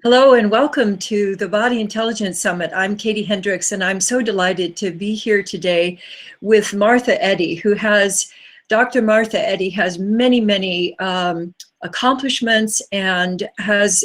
Hello and welcome to the Body Intelligence Summit. I'm Katie Hendricks, and I'm so delighted to be here today with Martha Eddy, Dr. Martha Eddy has many accomplishments and has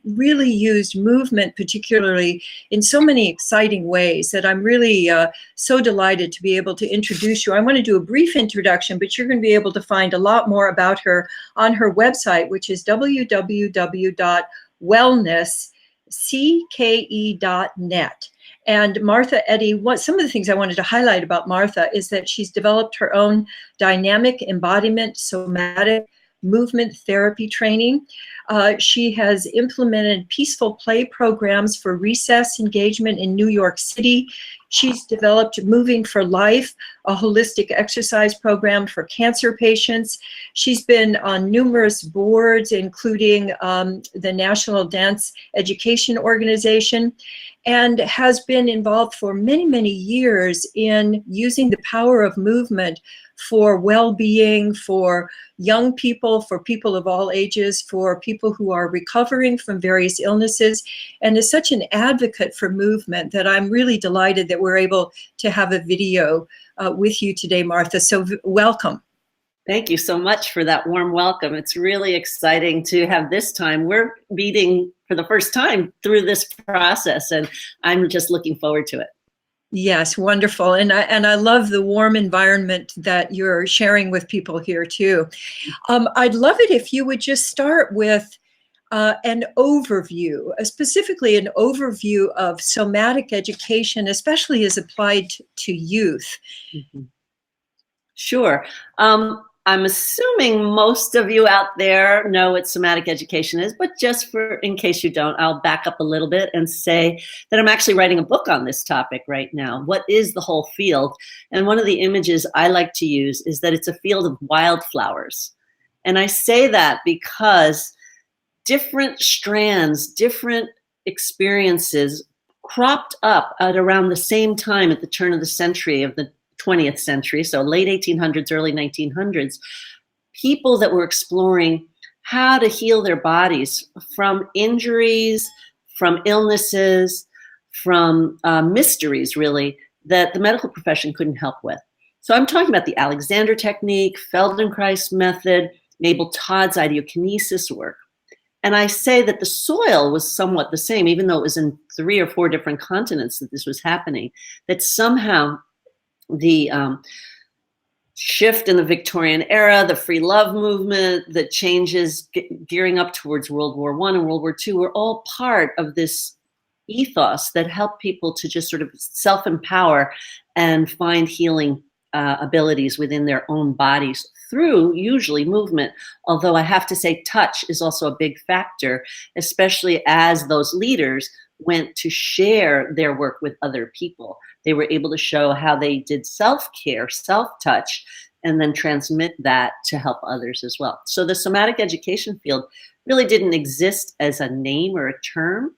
really used movement, particularly in so many exciting ways that I'm really so delighted to be able to introduce you. I want to do a brief introduction, but you're going to be able to find a lot more about her on her website, which is www.wellnesscke.net. And Martha Eddy, some of the things I wanted to highlight about Martha is that she's developed her own dynamic embodiment somatic movement therapy training. She has implemented peaceful play programs for recess engagement in New York City. She's developed Moving for Life, a holistic exercise program for cancer patients. She's been on numerous boards, including the National Dance Education Organization, and has been involved for many years in using the power of movement for well-being, for young people, for people of all ages, for people who are recovering from various illnesses, and is such an advocate for movement that I'm really delighted that we're able to have a video with you today, Martha. So welcome. Thank you so much for that warm welcome. It's really exciting to have this time. We're meeting for the first time through this process, and I'm just looking forward to it. Yes, wonderful. And I love the warm environment that you're sharing with people here too. I'd love it if you would just start with an overview, specifically an overview of somatic education, especially as applied to youth. Mm-hmm. Sure. I'm assuming most of you out there know what somatic education is, but just in case you don't, I'll back up a little bit and say that I'm actually writing a book on this topic right now. What is the whole field? And one of the images I like to use is that it's a field of wildflowers. And I say that because different strands, different experiences cropped up at around the same time at the turn of the century of the 20th century, so late 1800s, early 1900s, people that were exploring how to heal their bodies from injuries, from illnesses, from mysteries, really, that the medical profession couldn't help with. So I'm talking about the Alexander technique, Feldenkrais method, Mabel Todd's ideokinesis work. And I say that the soil was somewhat the same, even though it was in 3 or 4 different continents that this was happening, that somehow the shift in the Victorian era, the free love movement, the changes gearing up towards World War I and World War II were all part of this ethos that helped people to just sort of self-empower and find healing abilities within their own bodies through usually movement. Although I have to say touch is also a big factor, especially as those leaders went to share their work with other people. They were able to show how they did self-care, self-touch, and then transmit that to help others as well. So the somatic education field really didn't exist as a name or a term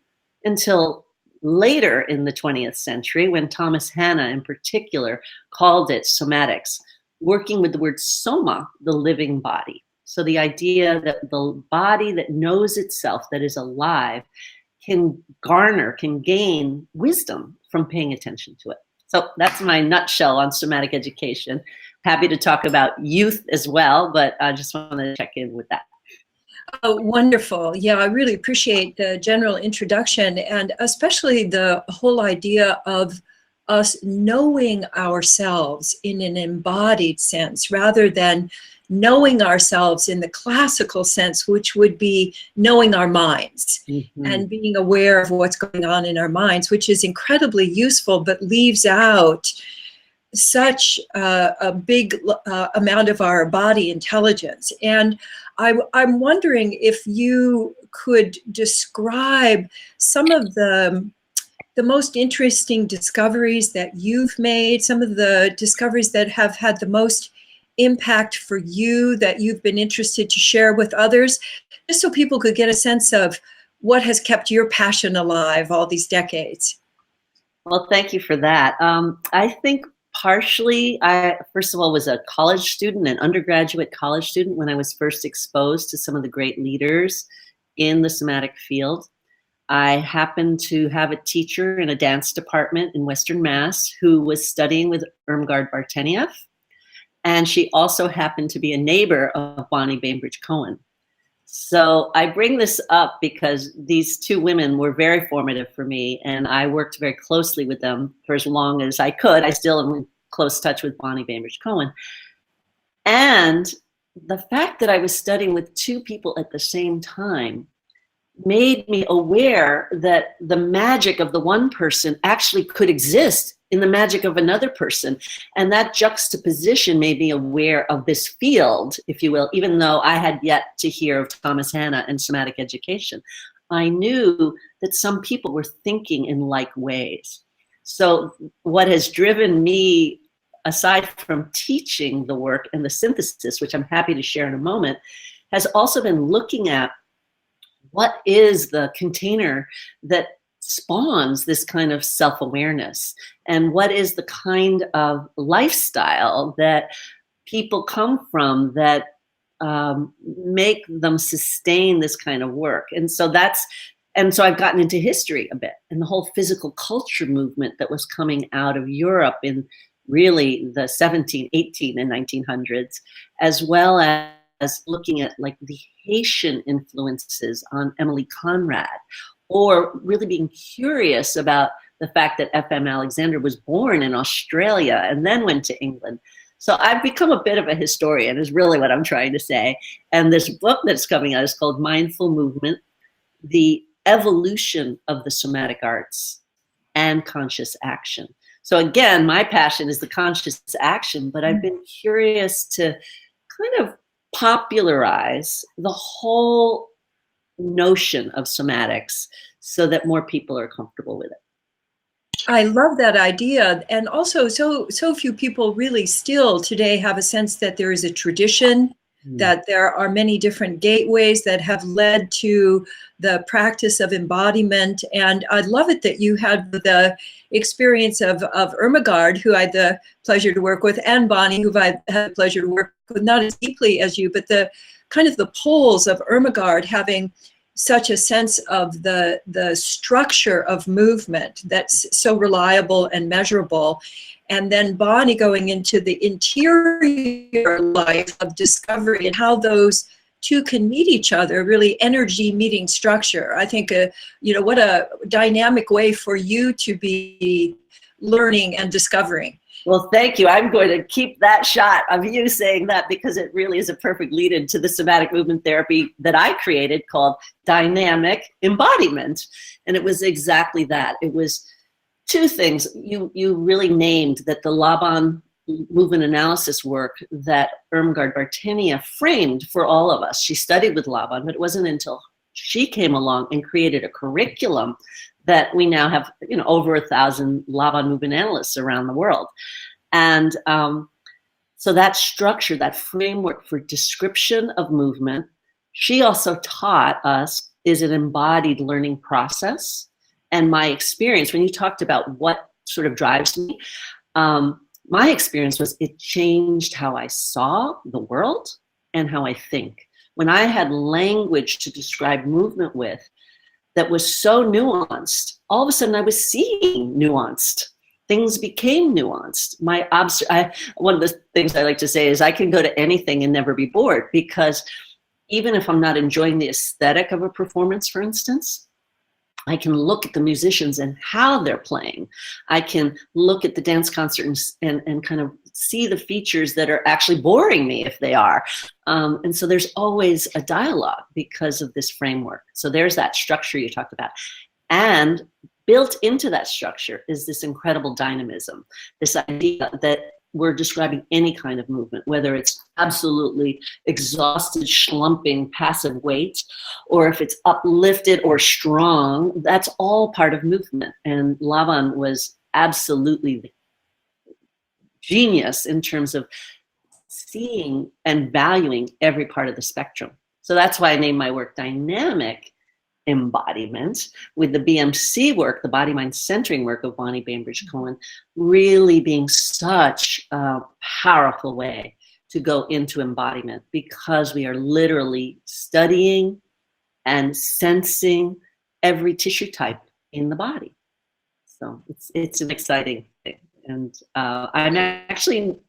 until later in the 20th century, when Thomas Hanna in particular called it somatics, working with the word soma, the living body. So the idea that the body that knows itself, that is alive, can gain wisdom from paying attention to it. So that's my nutshell on somatic education. Happy to talk about youth as well, but I just wanted to check in with that. Oh, wonderful. Yeah, I really appreciate the general introduction, and especially the whole idea of us knowing ourselves in an embodied sense rather than knowing ourselves in the classical sense, which would be knowing our minds and being aware of what's going on in our minds, which is incredibly useful, but leaves out such a big amount of our body intelligence. And I'm wondering if you could describe some of the most interesting discoveries that you've made, some of the discoveries that have had the most impact for you that you've been interested to share with others, just so people could get a sense of what has kept your passion alive all these decades. Well, thank you for that. I think partially, I first of all was a college student, an undergraduate college student when I was first exposed to some of the great leaders in the somatic field. I happened to have a teacher in a dance department in Western Mass who was studying with Irmgard Bartenieff. And she also happened to be a neighbor of Bonnie Bainbridge Cohen. So I bring this up because these two women were very formative for me, and I worked very closely with them for as long as I could. I still am in close touch with Bonnie Bainbridge Cohen. And the fact that I was studying with two people at the same time made me aware that the magic of the one person actually could exist in the magic of another person. And that juxtaposition made me aware of this field, if you will, even though I had yet to hear of Thomas Hanna and somatic education. I knew that some people were thinking in like ways. So what has driven me, aside from teaching the work and the synthesis, which I'm happy to share in a moment, has also been looking at what is the container that spawns this kind of self-awareness, and what is the kind of lifestyle that people come from that make them sustain this kind of work. And so I've gotten into history a bit, and the whole physical culture movement that was coming out of Europe in really the 17, 18, and 1900s, as well as looking at like the Haitian influences on Emily Conrad, or really being curious about the fact that F.M. Alexander was born in Australia and then went to England. So I've become a bit of a historian, is really what I'm trying to say. And this book that's coming out is called Mindful Movement, The Evolution of the Somatic Arts and Conscious Action. So again, my passion is the conscious action, but I've been curious to kind of popularize the whole notion of somatics so that more people are comfortable with it. I love that idea. And also, so few people really still today have a sense that there is a tradition, that there are many different gateways that have led to the practice of embodiment. And I love it that you had the experience of Irmgard, who I had the pleasure to work with, and Bonnie, who I had the pleasure to work with, not as deeply as you, but the kind of the poles of Irmgard having such a sense of the structure of movement that's so reliable and measurable. And then Bonnie going into the interior life of discovery and how those two can meet each other, really energy meeting structure. I think, what a dynamic way for you to be learning and discovering. Well, thank you. I'm going to keep that shot of you saying that, because it really is a perfect lead into the somatic movement therapy that I created called dynamic embodiment. And it was exactly that. It was two things. You really named that the Laban movement analysis work that Irmgard Bartenieff framed for all of us. She studied with Laban, but it wasn't until she came along and created a curriculum that we now have, over 1,000 Laban movement analysts around the world. And so that structure, that framework for description of movement, she also taught us is an embodied learning process. And my experience, when you talked about what sort of drives me, my experience was it changed how I saw the world and how I think. When I had language to describe movement with that was so nuanced, all of a sudden I was seeing nuanced. Things became nuanced. One of the things I like to say is I can go to anything and never be bored, because even if I'm not enjoying the aesthetic of a performance, for instance, I can look at the musicians and how they're playing. I can look at the dance concert and kind of see the features that are actually boring me if they are. And so there's always a dialogue because of this framework. So there's that structure you talked about. And built into that structure is this incredible dynamism, this idea that we're describing any kind of movement, whether it's absolutely exhausted, schlumping, passive weight, or if it's uplifted or strong, that's all part of movement. And Laban was absolutely the genius in terms of seeing and valuing every part of the spectrum. So that's why I named my work Dynamic Embodiment, with the BMC work, the body mind centering work of Bonnie Bainbridge Cohen, really being such a powerful way to go into embodiment, because we are literally studying and sensing every tissue type in the body. So it's an exciting thing. And I'm actually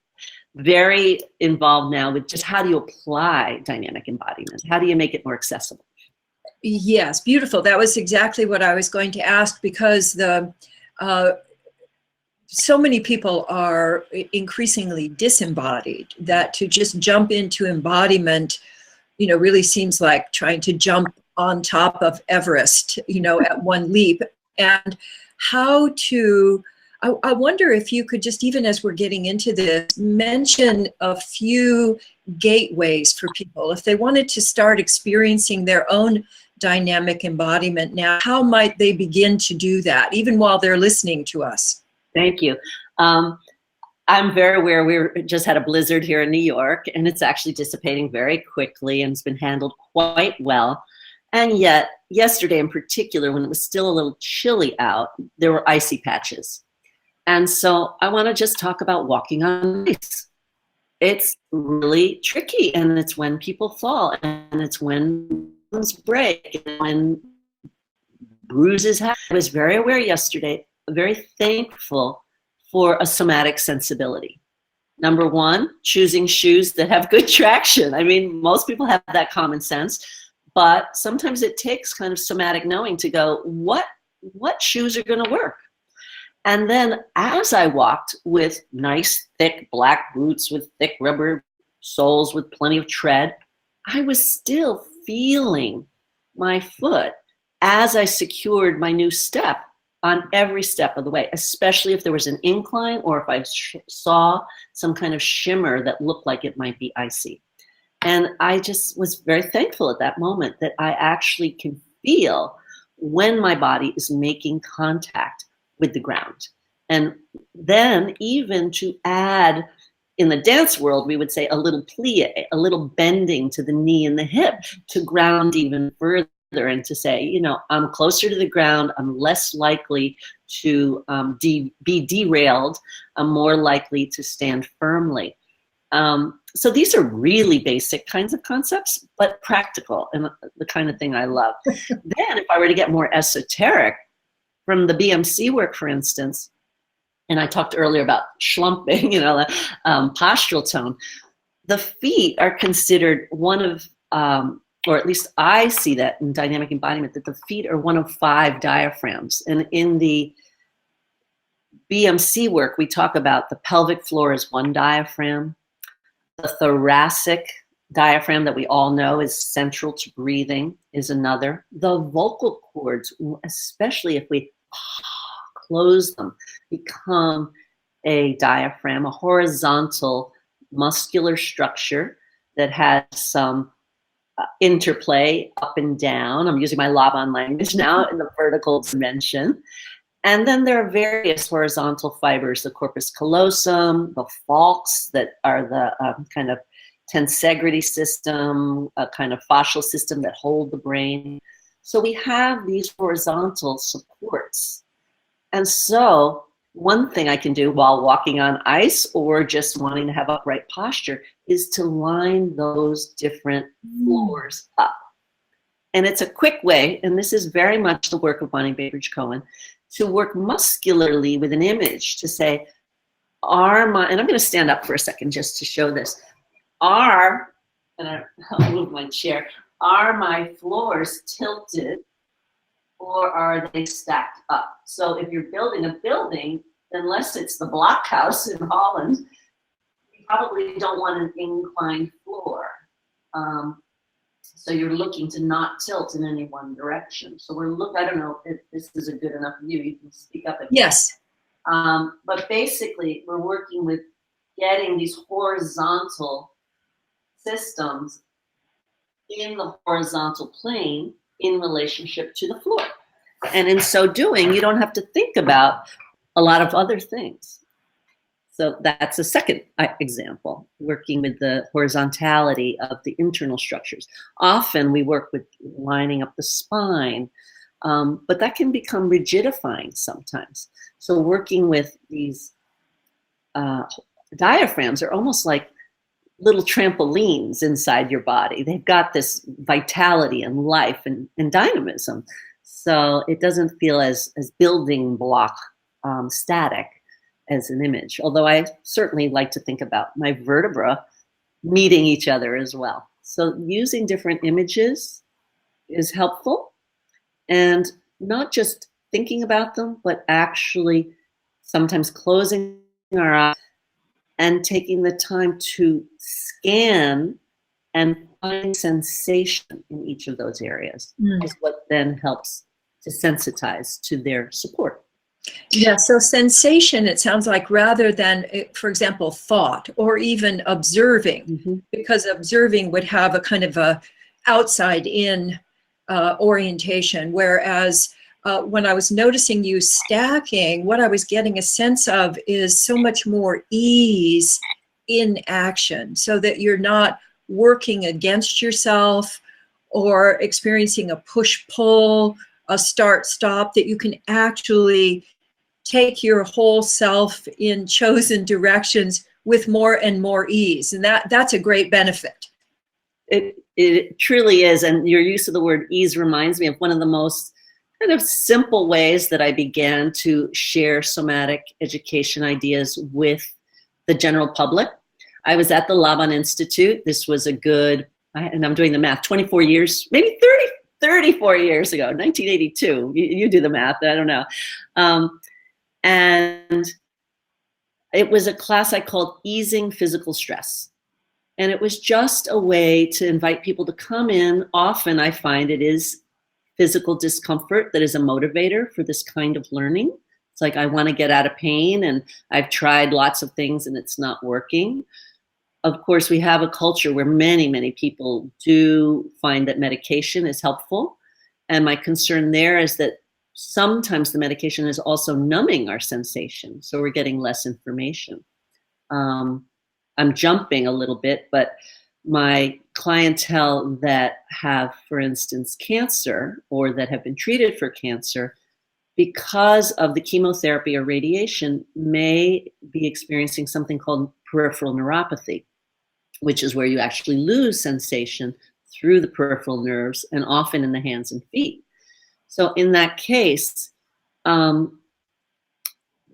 very involved now with just how do you apply dynamic embodiment? How do you make it more accessible? Yes, beautiful. That was exactly what I was going to ask, because so many people are increasingly disembodied, that to just jump into embodiment, really seems like trying to jump on top of Everest, at one leap. And how to, I wonder if you could just, even as we're getting into this, mention a few gateways for people. If they wanted to start experiencing their own dynamic embodiment now, how might they begin to do that, even while they're listening to us? Thank you. I'm very aware we just had a blizzard here in New York, and it's actually dissipating very quickly, and it's been handled quite well. And yet, yesterday in particular, when it was still a little chilly out, there were icy patches. And so I want to just talk about walking on ice. It's really tricky, and it's when people fall, and it's when bones break, and when bruises happen. I was very aware yesterday, very thankful for a somatic sensibility. Number one, choosing shoes that have good traction. I mean, most people have that common sense, but sometimes it takes kind of somatic knowing to go, what shoes are going to work? And then as I walked with nice, thick black boots with thick rubber soles with plenty of tread, I was still feeling my foot as I secured my new step on every step of the way, especially if there was an incline or if I saw some kind of shimmer that looked like it might be icy. And I just was very thankful at that moment that I actually can feel when my body is making contact with the ground. And then even to add, in the dance world, we would say a little plie, a little bending to the knee and the hip to ground even further, and to say, I'm closer to the ground, I'm less likely to be derailed, I'm more likely to stand firmly. So these are really basic kinds of concepts, but practical, and the kind of thing I love. Then if I were to get more esoteric, from the BMC work, for instance, and I talked earlier about schlumping, postural tone, the feet are considered one of, or at least I see that in dynamic embodiment, that the feet are one of 5 diaphragms. And in the BMC work, we talk about the pelvic floor as one diaphragm. The thoracic diaphragm that we all know is central to breathing is another. The vocal cords, especially if we close them, become a diaphragm, a horizontal muscular structure that has some interplay up and down. I'm using my Laban language now in the vertical dimension. And then there are various horizontal fibers, the corpus callosum, the falx that are the kind of tensegrity system, a kind of fascial system that hold the brain. So we have these horizontal supports. And so one thing I can do while walking on ice or just wanting to have upright posture is to line those different floors up. And it's a quick way, and this is very much the work of Bonnie Bainbridge-Cohen, to work muscularly with an image to say, and I'm going to stand up for a second just to show this, and I'll move my chair, are my floors tilted or are they stacked up? So if you're building a building, unless it's the blockhouse in Holland, you probably don't want an inclined floor. So you're looking to not tilt in any one direction. So I don't know if this is a good enough view. You can speak up. Yes. But basically, we're working with getting these horizontal systems in the horizontal plane in relationship to the floor. And in so doing, you don't have to think about a lot of other things. So that's a second example, working with the horizontality of the internal structures. Often we work with lining up the spine, but that can become rigidifying sometimes. So working with these diaphragms are almost like little trampolines inside your body. They've got this vitality and life and dynamism. So it doesn't feel as building block static as an image, although I certainly like to think about my vertebra meeting each other as well. So using different images is helpful, and not just thinking about them, but actually sometimes closing our eyes and taking the time to scan and find sensation in each of those areas is what then helps to sensitize to their support. Yeah, so sensation, it sounds like, rather than, for example, thought or even observing, because observing would have a kind of a outside-in orientation, whereas when I was noticing you stacking, what I was getting a sense of is so much more ease in action, so that you're not working against yourself or experiencing a push-pull, a start-stop, that you can actually take your whole self in chosen directions with more and more ease. And that's a great benefit. It truly is. And your use of the word ease reminds me of one of the most kind of simple ways that I began to share somatic education ideas with the general public. I was at the Laban Institute. This was a good, and I'm doing the math, 24 years, maybe 34 years ago, 1982. You do the math, I don't know. And it was a class I called Easing Physical Stress. And it was just a way to invite people to come in. Often I find it is physical discomfort that is a motivator for this kind of learning. It's like, I want to get out of pain, and I've tried lots of things and it's not working. Of course, we have a culture where many, many people do find that medication is helpful. And my concern there is that sometimes the medication is also numbing our sensation, so we're getting less information. I'm jumping a little bit, but my clientele that have, for instance, cancer, or that have been treated for cancer, because of the chemotherapy or radiation, may be experiencing something called peripheral neuropathy, which is where you actually lose sensation through the peripheral nerves, and often in the hands and feet. So in that case,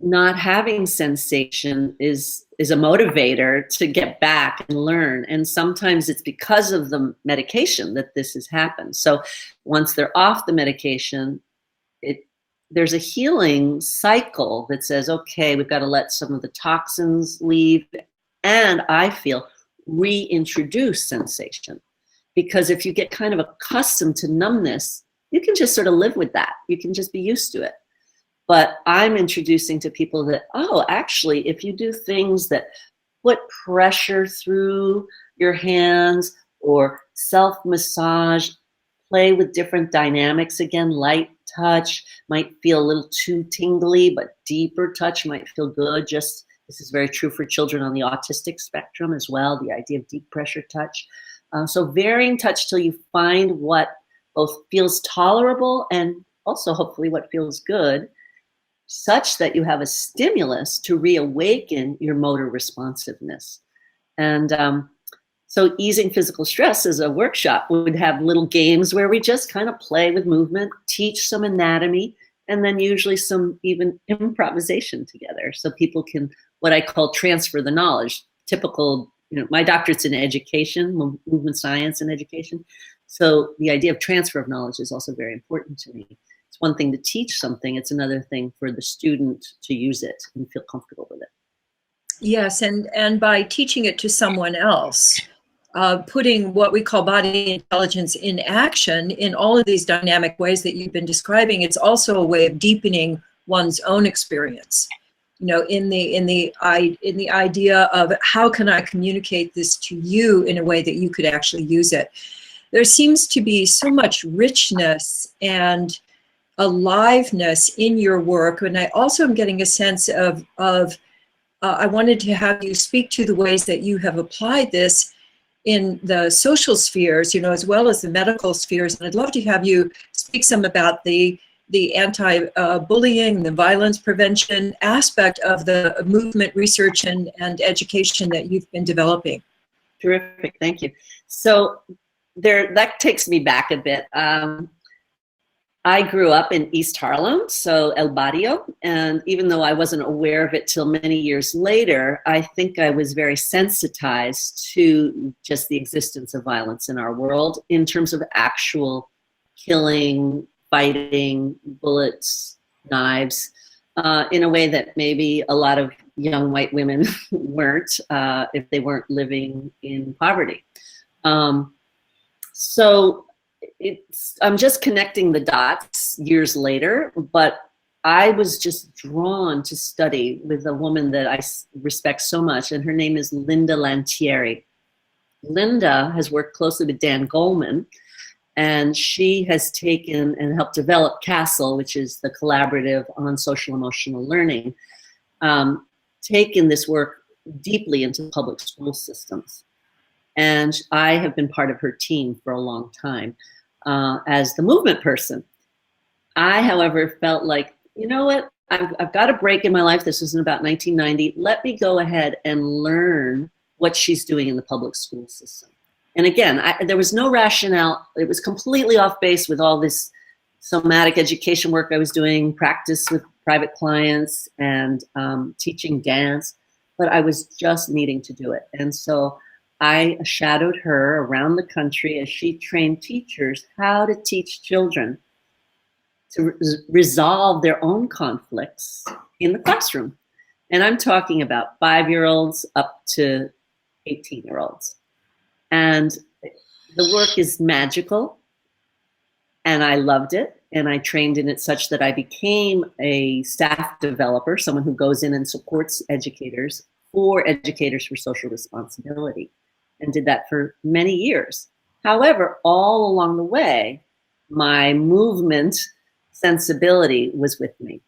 not having sensation is a motivator to get back and learn. And sometimes it's because of the medication that this has happened. So once they're off the medication, there's a healing cycle that says, okay, we've got to let some of the toxins leave, and I feel reintroduce sensation. Because if you get kind of accustomed to numbness, you can just sort of live with that. You can just be used to it. But I'm introducing to people that, oh, actually, if you do things that put pressure through your hands, or self-massage, play with different dynamics, again, light touch might feel a little too tingly, but deeper touch might feel good. Just, this is very true for children on the autistic spectrum as well, the idea of deep pressure touch. So varying touch till you find what both feels tolerable and also hopefully what feels good, such that you have a stimulus to reawaken your motor responsiveness. And so Easing Physical Stress as a workshop would have little games where we just kind of play with movement, teach some anatomy, and then usually some even improvisation together. So people can, what I call, transfer the knowledge. Typical, my doctorate's in education, movement science and education. So the idea of transfer of knowledge is also very important to me. It's one thing to teach something, it's another thing for the student to use it and feel comfortable with it. Yes, and by teaching it to someone else, putting what we call body intelligence in action in all of these dynamic ways that you've been describing, it's also a way of deepening one's own experience. In the idea of, how can I communicate this to you in a way that you could actually use it? There seems to be so much richness and aliveness in your work, and I also am getting a sense of I wanted to have you speak to the ways that you have applied this in the social spheres, as well as the medical spheres. And I'd love to have you speak some about the anti-bullying, the violence prevention aspect of the movement research and education that you've been developing. Terrific, thank you. So that takes me back a bit. I grew up in East Harlem, so El Barrio, and even though I wasn't aware of it till many years later, I think I was very sensitized to just the existence of violence in our world in terms of actual killing, fighting, bullets, knives, in a way that maybe a lot of young white women weren't if they weren't living in poverty. So I'm just connecting the dots years later, but I was just drawn to study with a woman that I respect so much, and her name is Linda Lantieri. Linda has worked closely with Dan Goleman, and she has taken and helped develop CASTLE, which is the Collaborative on Social Emotional Learning, taken this work deeply into public school systems. And I have been part of her team for a long time as the movement person. I, however, felt like, you know what, I've got a break in my life. This was in about 1990. Let me go ahead and learn what she's doing in the public school system. And again, there was no rationale. It was completely off base with all this somatic education work I was doing, practice with private clients, and teaching dance. But I was just needing to do it. And so I shadowed her around the country as she trained teachers how to teach children to resolve their own conflicts in the classroom. And I'm talking about 5-year-olds up to 18-year-olds. And the work is magical, and I loved it, and I trained in it such that I became a staff developer, someone who goes in and supports educators for Educators for Social Responsibility, and did that for many years. However, all along the way, my movement sensibility was with me.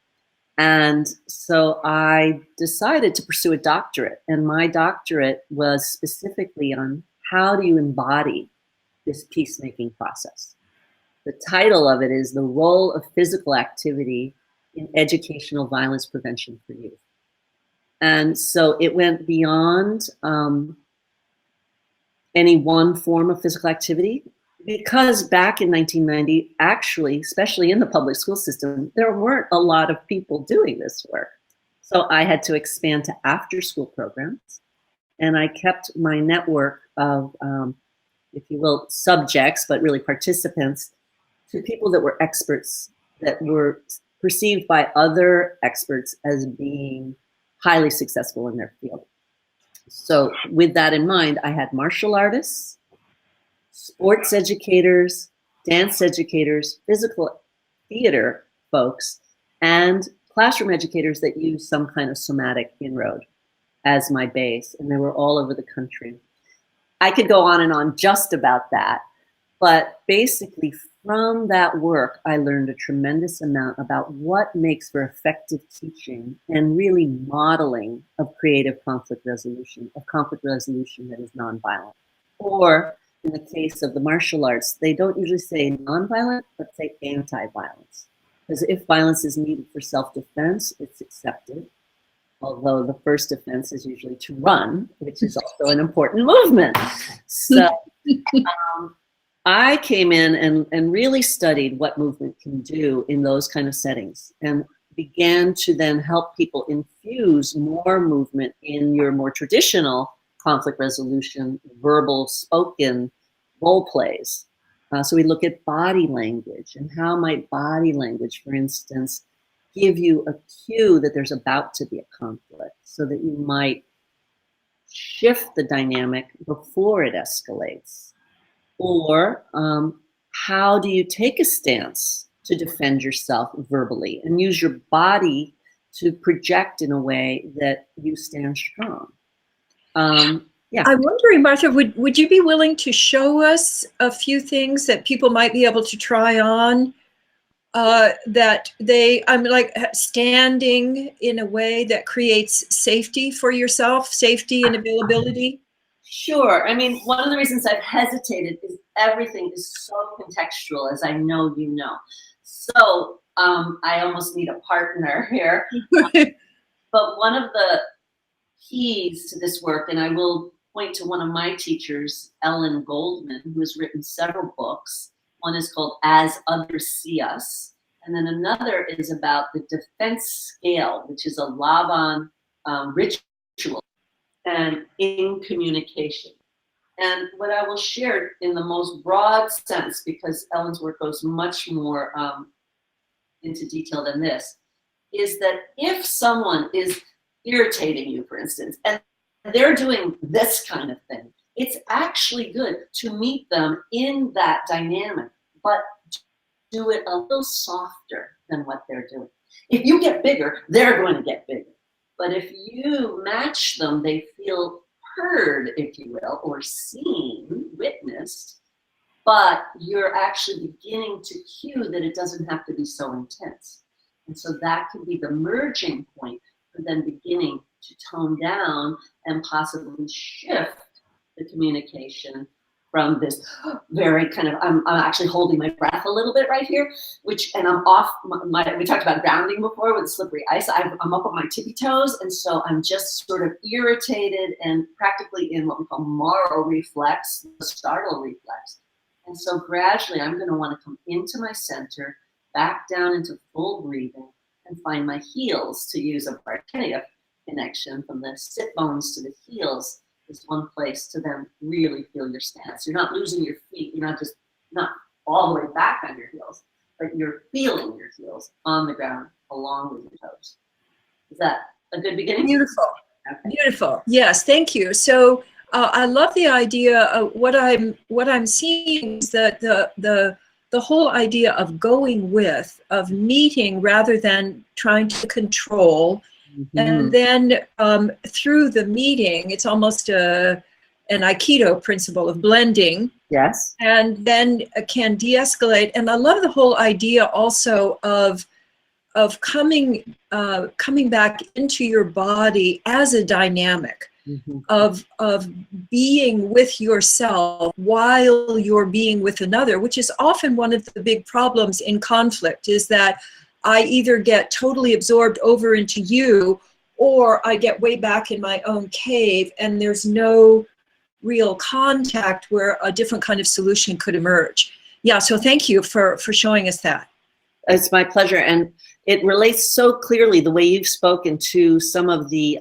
And so I decided to pursue a doctorate, and my doctorate was specifically on how do you embody this peacemaking process. The title of it is The Role of Physical Activity in Educational Violence Prevention for Youth. And so it went beyond any one form of physical activity, because back in 1990, actually, especially in the public school system, there weren't a lot of people doing this work. So I had to expand to after-school programs, and I kept my network of, if you will, subjects, but really participants, to people that were experts, that were perceived by other experts as being highly successful in their field. So with that in mind, I had martial artists, sports educators, dance educators, physical theater folks, and classroom educators that use some kind of somatic inroad as my base, and they were all over the country. I could go on and on just about that, but basically from that work, I learned a tremendous amount about what makes for effective teaching and really modeling of creative conflict resolution, that is nonviolent. Or in the case of the martial arts, they don't usually say nonviolent, but say anti-violence. Because if violence is needed for self-defense, it's accepted. Although the first defense is usually to run, which is also an important movement. So I came in and really studied what movement can do in those kind of settings, and began to then help people infuse more movement in your more traditional conflict resolution, verbal, spoken role plays. So we look at body language, and how might body language, for instance, give you a cue that there's about to be a conflict, so that you might shift the dynamic before it escalates. Or how do you take a stance to defend yourself verbally and use your body to project in a way that you stand strong? Yeah. I'm wondering, Martha, would you be willing to show us a few things that people might be able to try on? I'm like standing in a way that creates safety for yourself, safety and availability. Sure. I mean, one of the reasons I've hesitated is everything is so contextual, as I know you know. So I almost need a partner here. But one of the keys to this work, and I will point to one of my teachers, Ellen Goldman, who has written several books. One is called As Others See Us. And then another is about the defense scale, which is a Laban ritual and in communication. And what I will share in the most broad sense, because Ellen's work goes much more into detail than this, is that if someone is irritating you, for instance, and they're doing this kind of thing, it's actually good to meet them in that dynamic, but do it a little softer than what they're doing. If you get bigger, they're going to get bigger. But if you match them, they feel heard, if you will, or seen, witnessed, but you're actually beginning to cue that it doesn't have to be so intense. And so that could be the merging point for them beginning to tone down and possibly shift the communication from this very kind of, I'm actually holding my breath a little bit right here, and I'm off we talked about grounding before with slippery ice. I'm up on my tippy toes, and so I'm just sort of irritated and practically in what we call Moro reflex, the startle reflex. And so gradually I'm going to want to come into my center, back down into full breathing, and find my heels, to use a Bartenia connection from the sit bones to the heels. Is one place to then really feel your stance. You're not losing your feet. You're not all the way back on your heels, but you're feeling your heels on the ground along with your toes. Is that a good beginning? Beautiful. Okay. Beautiful. Yes, thank you. So I love the idea of what I'm seeing is that the whole idea of going with, of meeting rather than trying to control. Mm-hmm. And then through the meeting, it's almost an Aikido principle of blending. Yes. And then can de-escalate. And I love the whole idea also of coming back into your body as a dynamic, mm-hmm. of being with yourself while you're being with another, which is often one of the big problems in conflict, is that I either get totally absorbed over into you, or I get way back in my own cave, and there's no real contact where a different kind of solution could emerge. Yeah, so thank you for showing us that. It's my pleasure. And it relates so clearly, the way you've spoken, to some of the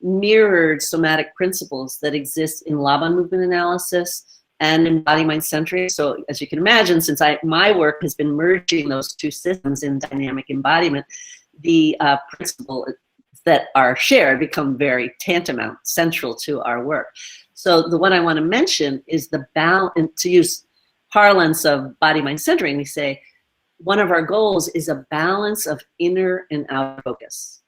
mirrored somatic principles that exist in Laban movement analysis and in body-mind centering. So as you can imagine, since my work has been merging those two systems in dynamic embodiment, the principles that are shared become very tantamount, central to our work. So the one I want to mention is the balance, and to use parlance of body-mind centering, we say one of our goals is a balance of inner and outer focus.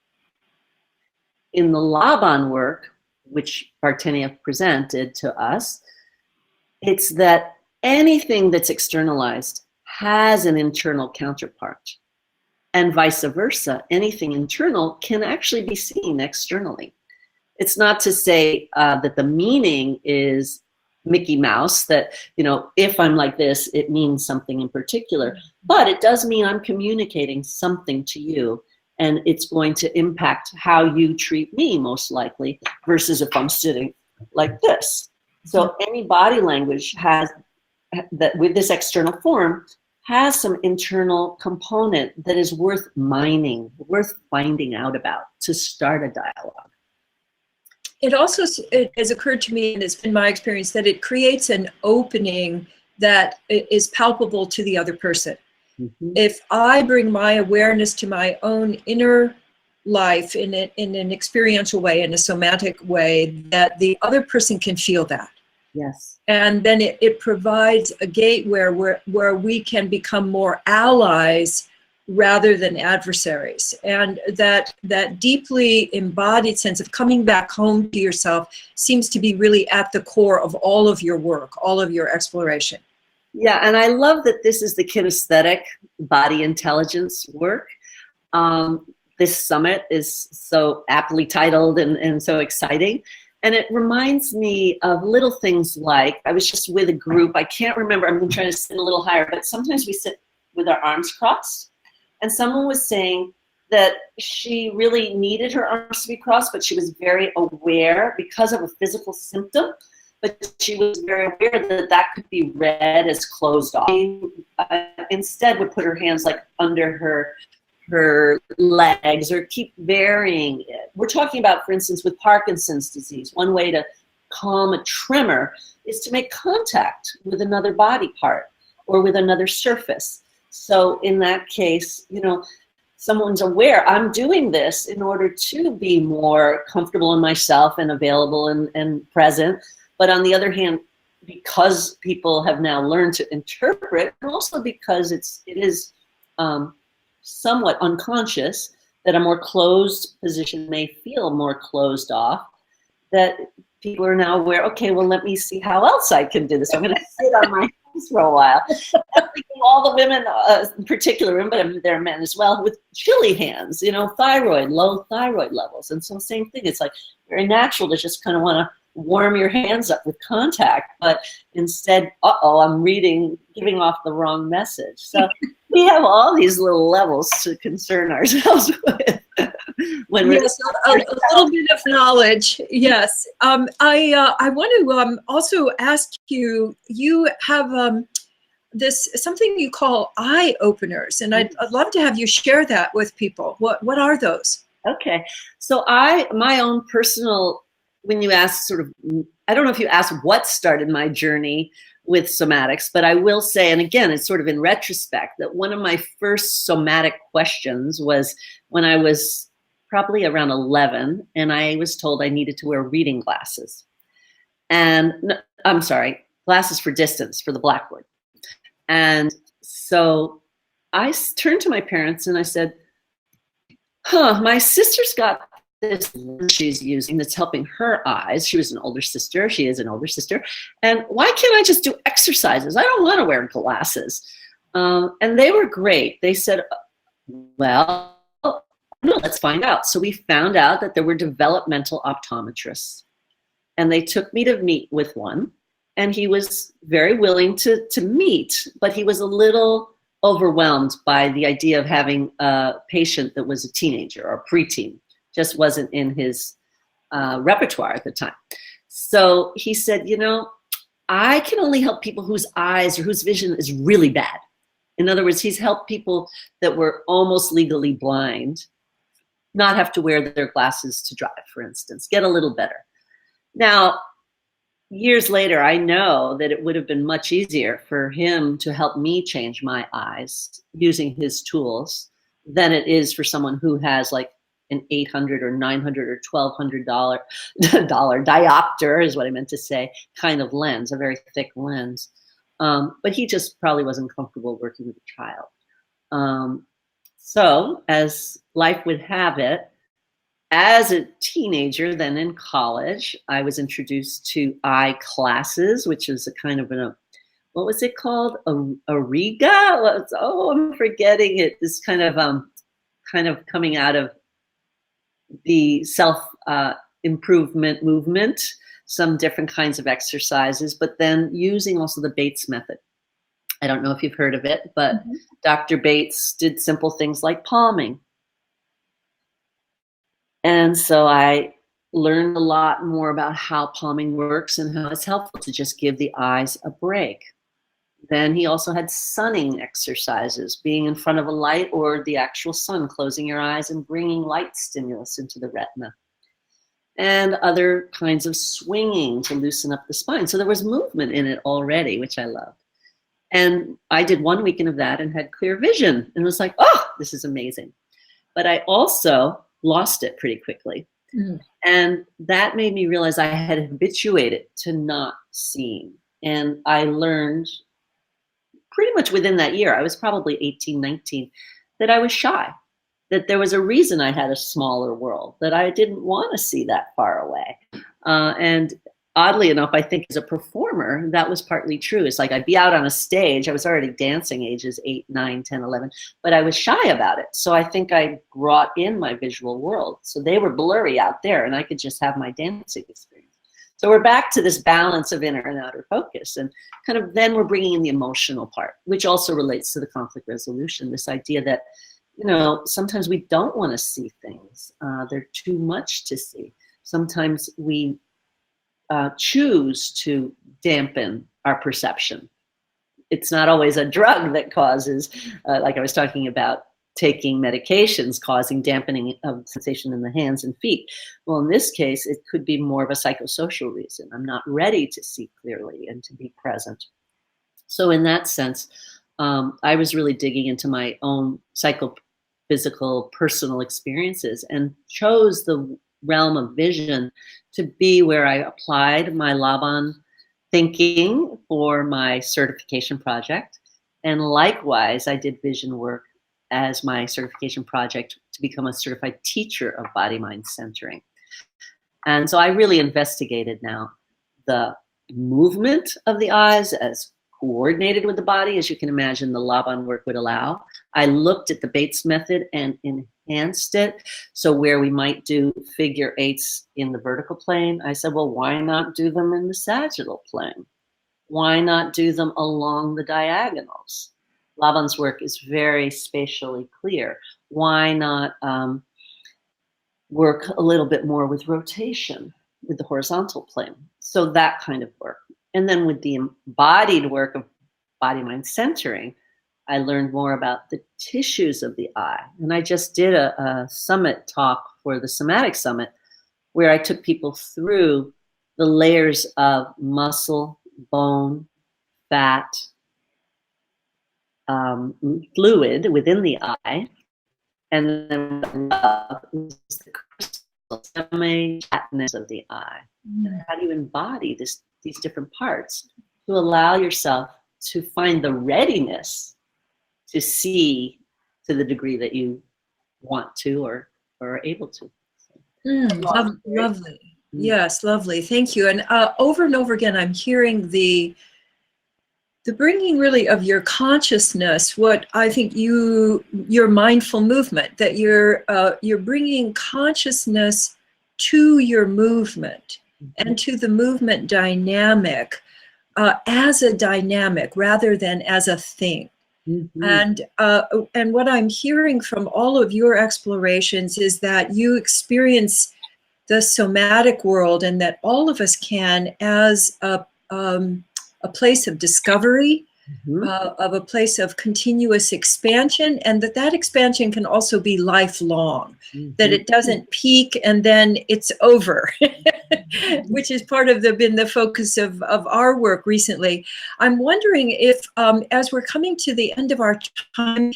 In the Laban work, which Bartenia presented to us, it's that anything that's externalized has an internal counterpart, and vice versa. Anything internal can actually be seen externally. It's not to say that the meaning is Mickey Mouse, that, if I'm like this, it means something in particular, but it does mean I'm communicating something to you, and it's going to impact how you treat me, most likely, versus if I'm sitting like this. So any body language has that, with this external form, has some internal component that is worth mining, worth finding out about to start a dialogue. It has occurred to me, and it's been my experience, that it creates an opening that is palpable to the other person. Mm-hmm. If I bring my awareness to my own inner life in an experiential way, in a somatic way, that the other person can feel that. Yes. And then it provides a gateway where we can become more allies rather than adversaries. And that deeply embodied sense of coming back home to yourself seems to be really at the core of all of your work, all of your exploration. Yeah, and I love that this is the kinesthetic body intelligence work. This summit is so aptly titled and so exciting. And it reminds me of little things like, I was just with a group, I can't remember, I'm trying to sit a little higher, but sometimes we sit with our arms crossed. And someone was saying that she really needed her arms to be crossed, but she was very aware because of a physical symptom, but she was very aware that that could be read as closed off. She, instead would put her hands like under her legs or keep varying it. We're talking about, for instance, with Parkinson's disease, one way to calm a tremor is to make contact with another body part or with another surface. So in that case, you know, someone's aware, I'm doing this in order to be more comfortable in myself and available and present. But on the other hand, because people have now learned to interpret, and also because it is somewhat unconscious, that a more closed position may feel more closed off, that people are now aware, okay, well, let me see how else I can do this. I'm going to sit on my hands for a while. All the women, in particular women, but there are men as well, with chilly hands, you know, low thyroid levels. And so same thing, it's like very natural to just kind of want to warm your hands up with contact, but instead, I'm giving off the wrong message. So we have all these little levels to concern ourselves with. When we're a little bit of knowledge, yes. I want to also ask you, you have this something you call eye openers, and I'd love to have you share that with people. What are those? Okay, so my own personal, when you ask sort of, I don't know if you asked what started my journey with somatics, but I will say, and again, it's sort of in retrospect, that one of my first somatic questions was when I was probably around 11, and I was told I needed to wear reading glasses. And I'm sorry, glasses for distance, for the blackboard. And so I turned to my parents and I said, my sister's got this lens she's using that's helping her eyes. She was an older sister. She is an older sister. And why can't I just do exercises? I don't want to wear glasses. And they were great. They said, well, no, let's find out. So we found out that there were developmental optometrists. And they took me to meet with one. And he was very willing to meet, but he was a little overwhelmed by the idea of having a patient that was a teenager or preteen. Just wasn't in his repertoire at the time. So he said, you know, I can only help people whose eyes or whose vision is really bad. In other words, he's helped people that were almost legally blind not have to wear their glasses to drive, for instance, get a little better. Now, years later, I know that it would have been much easier for him to help me change my eyes using his tools than it is for someone who has like an $800 or $900 or $1,200 diopter, is what I meant to say, kind of lens, a very thick lens. But he just probably wasn't comfortable working with a child. So as life would have it, as a teenager, then in college, I was introduced to eye classes, which is a kind of what was it called? Ariga? I'm forgetting it. This kind of coming out of the self-improvement movement, some different kinds of exercises, but then using also the Bates method. I don't know if you've heard of it, but Dr. Bates did simple things like palming. And so I learned a lot more about how palming works and how it's helpful to just give the eyes a break. Then he also had sunning exercises, being in front of a light or the actual sun, closing your eyes and bringing light stimulus into the retina. And other kinds of swinging to loosen up the spine. So there was movement in it already, which I loved. And I did 1 weekend of that and had clear vision and was like, oh, this is amazing. But I also lost it pretty quickly. And that made me realize I had habituated to not seeing. And I learned pretty much within that year, I was probably 18, 19, that I was shy, that there was a reason I had a smaller world, that I didn't want to see that far away. And oddly enough, I think as a performer, that was partly true. It's like I'd be out on a stage. I was already dancing ages 8, 9, 10, 11, but I was shy about it. So I think I brought in my visual world. So they were blurry out there and I could just have my dancing experience. So we're back to this balance of inner and outer focus. And kind of then we're bringing in the emotional part, which also relates to the conflict resolution, this idea that, you know, sometimes we don't want to see things. They're too much to see. Sometimes we choose to dampen our perception. It's not always a drug that causes, like I was talking about, taking medications causing dampening of sensation in the hands and feet. Well, in this case, it could be more of a psychosocial reason. I'm not ready to see clearly and to be present. So in that sense, I was really digging into my own psychophysical personal experiences and chose the realm of vision to be where I applied my Laban thinking for my certification project. And likewise, I did vision work as my certification project to become a certified teacher of body-mind centering. And so I really investigated now the movement of the eyes as coordinated with the body, as you can imagine the Laban work would allow. I looked at the Bates method and enhanced it. So where we might do figure eights in the vertical plane, I said, well, why not do them in the sagittal plane? Why not do them along the diagonals? Laban's work is very spatially clear. Why not work a little bit more with rotation, with the horizontal plane? So that kind of work. And then with the embodied work of body-mind centering, I learned more about the tissues of the eye. And I just did a summit talk for the Somatics Summit where I took people through the layers of muscle, bone, fat, fluid within the eye. And then the crystal semi-flatness of the eye. How do you embody these different parts to allow yourself to find the readiness to see to the degree that you want to or are able to. Lovely. Yes, lovely. Thank you. And over again, I'm hearing the bringing really of your consciousness, what I think your mindful movement, that you're bringing consciousness to your movement and to the movement dynamic as a dynamic rather than as a thing. And what I'm hearing from all of your explorations is that you experience the somatic world, and that all of us can, as a place of discovery, of a place of continuous expansion, and that expansion can also be lifelong, that it doesn't peak and then it's over, which is part of been the focus of our work recently. I'm wondering if, as we're coming to the end of our time,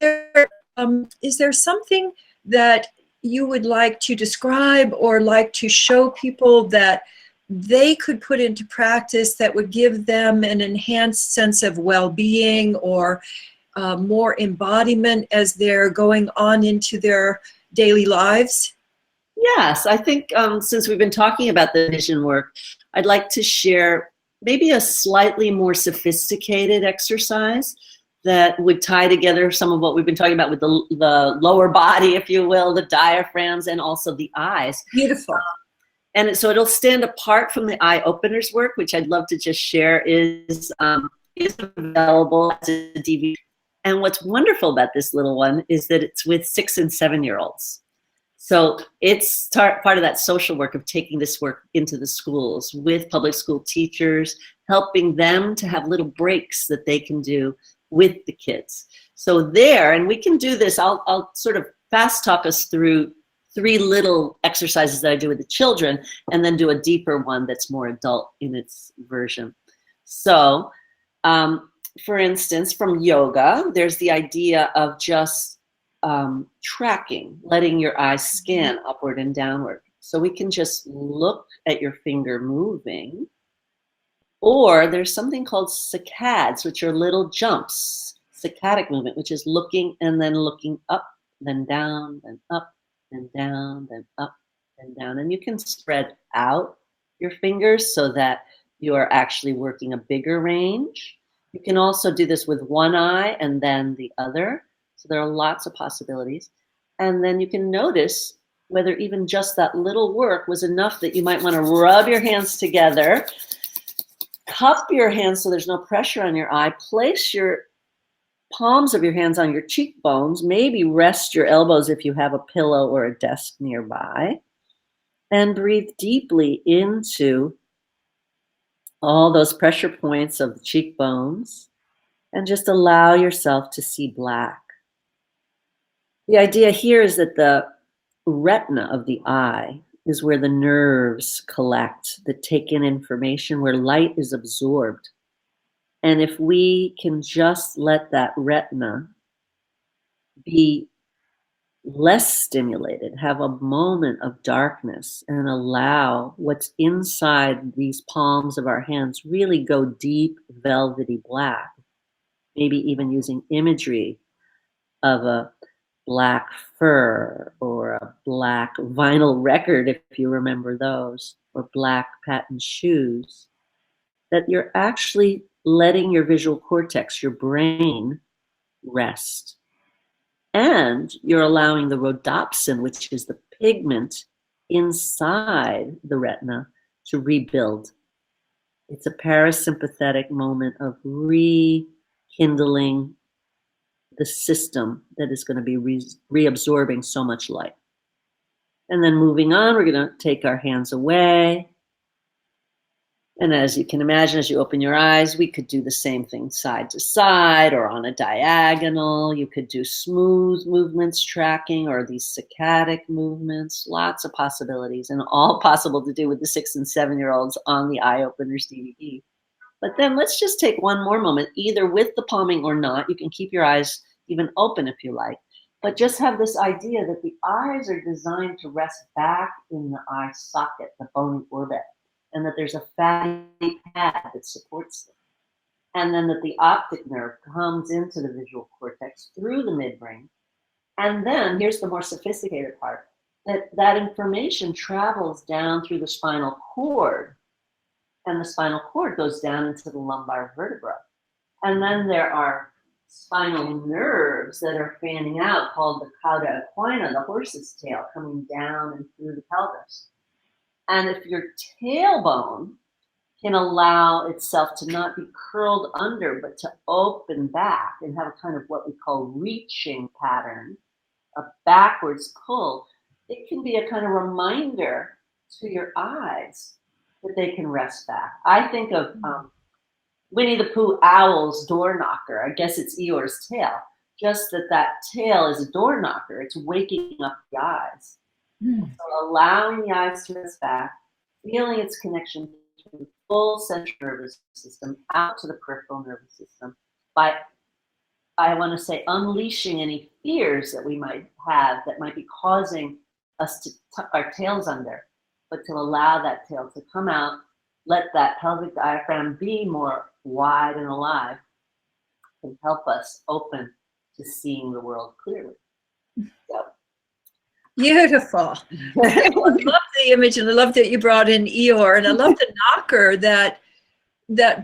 is there something that you would like to describe or like to show people that they could put into practice that would give them an enhanced sense of well-being or more embodiment as they're going on into their daily lives? Yes, I think since we've been talking about the vision work, I'd like to share maybe a slightly more sophisticated exercise that would tie together some of what we've been talking about with the lower body, if you will, the diaphragms, and also the eyes. Beautiful. And so it'll stand apart from the eye openers work, which I'd love to just share is available as a DVD. And what's wonderful about this little one is that it's with 6- and 7-year-olds. So it's part of that social work of taking this work into the schools with public school teachers, helping them to have little breaks that they can do with the kids. So there, and we can do this, I'll sort of fast talk us through 3 little exercises that I do with the children, and then do a deeper one that's more adult in its version. So, for instance, from yoga, there's the idea of just tracking, letting your eyes scan upward and downward. So we can just look at your finger moving, or there's something called saccades, which are little jumps, saccadic movement, which is looking and then looking up, then down, then up, and down, then up and down. And you can spread out your fingers so that you are actually working a bigger range. You can also do this with one eye and then the other. So there are lots of possibilities. And then you can notice whether even just that little work was enough that you might want to rub your hands together, cup your hands so there's no pressure on your eye, place your palms of your hands on your cheekbones, maybe rest your elbows if you have a pillow or a desk nearby, And breathe deeply into all those pressure points of the cheekbones, and just allow yourself to see black. The idea here is that the retina of the eye is where the nerves collect, that take in information, where light is absorbed. And if we can just let that retina be less stimulated, have a moment of darkness, and allow what's inside these palms of our hands really go deep, velvety black, maybe even using imagery of a black fur or a black vinyl record, if you remember those, or black patent shoes, that you're actually letting your visual cortex, your brain, rest. And you're allowing the rhodopsin, which is the pigment inside the retina, to rebuild. It's a parasympathetic moment of rekindling the system that is going to be reabsorbing so much light. And then moving on, we're going to take our hands away. And as you can imagine, as you open your eyes, we could do the same thing side to side or on a diagonal. You could do smooth movements tracking or these saccadic movements, lots of possibilities, and all possible to do with the 6 and 7-year-olds on the Eye Openers DVD. But then let's just take one more moment, either with the palming or not. You can keep your eyes even open if you like, but just have this idea that the eyes are designed to rest back in the eye socket, the bony orbit, and that there's a fatty pad that supports them. And then that the optic nerve comes into the visual cortex through the midbrain. And then here's the more sophisticated part, that information travels down through the spinal cord, and the spinal cord goes down into the lumbar vertebra. And then there are spinal nerves that are fanning out called the cauda equina, the horse's tail, coming down and through the pelvis. And if your tailbone can allow itself to not be curled under, but to open back and have a kind of what we call reaching pattern, a backwards pull, it can be a kind of reminder to your eyes that they can rest back. I think of Winnie the Pooh owl's door knocker. I guess it's Eeyore's tail. Just that tail is a door knocker. It's waking up the eyes. So allowing the eyes to rest back, feeling its connection to the full central nervous system out to the peripheral nervous system by, I want to say, unleashing any fears that we might have that might be causing us to tuck our tails under, but to allow that tail to come out, let that pelvic diaphragm be more wide and alive, can help us open to seeing the world clearly. So. Beautiful. I love the image, and I love that you brought in Eeyore, and I love the knocker that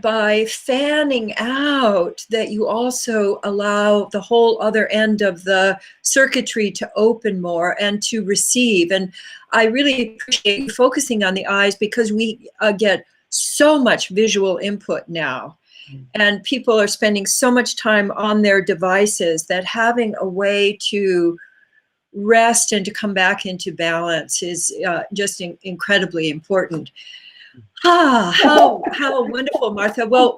by fanning out, that you also allow the whole other end of the circuitry to open more and to receive. And I really appreciate you focusing on the eyes, because we get so much visual input now. And people are spending so much time on their devices that having a way to rest and to come back into balance is just incredibly important. How wonderful, Martha. Well,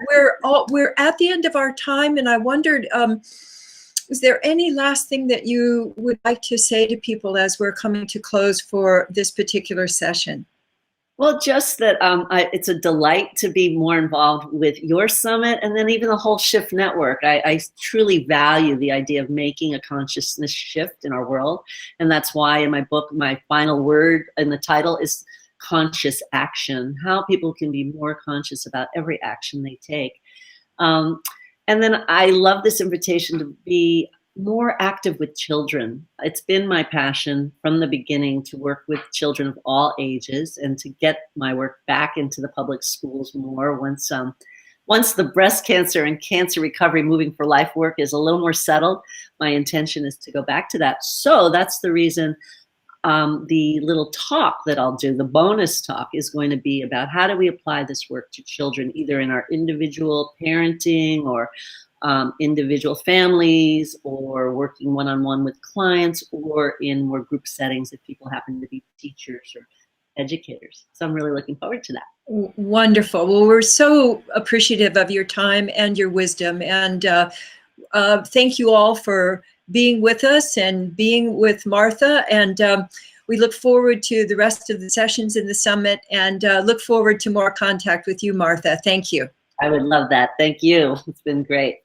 we're at the end of our time, and I wondered, is there any last thing that you would like to say to people as we're coming to close for this particular session? Well, just that it's a delight to be more involved with your summit, and then even the whole Shift Network. I truly value the idea of making a consciousness shift in our world, and that's why in my book, my final word in the title is conscious action, how people can be more conscious about every action they take. And then I love this invitation to be more active with children. It's been my passion from the beginning to work with children of all ages and to get my work back into the public schools more once the breast cancer and cancer recovery moving for life work is a little more settled. My intention is to go back to that. So that's the reason the little talk that I'll do, the bonus talk, is going to be about how do we apply this work to children, either in our individual parenting or individual families, or working one-on-one with clients, or in more group settings if people happen to be teachers or educators. So I'm really looking forward to that. Wonderful. Well, we're so appreciative of your time and your wisdom. And thank you all for being with us and being with Martha. And we look forward to the rest of the sessions in the summit and look forward to more contact with you, Martha. Thank you. I would love that. Thank you. It's been great.